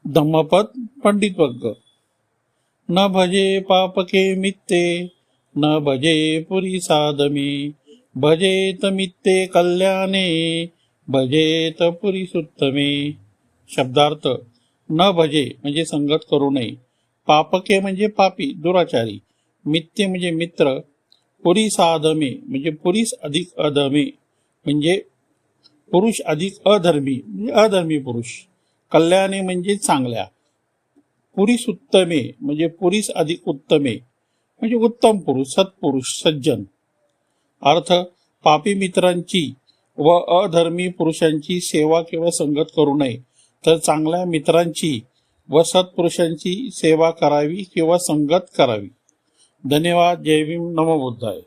धम्मपद पंडित वर्ग। न भजे पापके मित्ते, न भजे पुरी साधमे, भजेत मित्ते कल्याणे, भजेत पुरी सुत्तमे। शब्दार्थ: न भजे म्हणजे संगत करू नये, पापके म्हणजे पापी दुराचारी, मित्ते म्हणजे मित्र, पुरी साधमे म्हणजे पुरीस अधिक अधमे म्हणजे पुरुष अधिक अधर्मी म्हणजे अधर्मी पुरुष, कल्याणे म्हणजे चांगल्या, पुरीस उत्तमे म्हणजे पुरीस अधिक उत्तमे म्हणजे उत्तम पुरुष, सत्पुरुष, सज्जन। अर्थ: पापी मित्रांची व अधर्मी पुरुषांची सेवा किंवा संगत करू नये, तर चांगल्या मित्रांची व सत्पुरुषांची सेवा करावी किंवा संगत करावी। धन्यवाद। जय भीम। नमो बुद्धाय।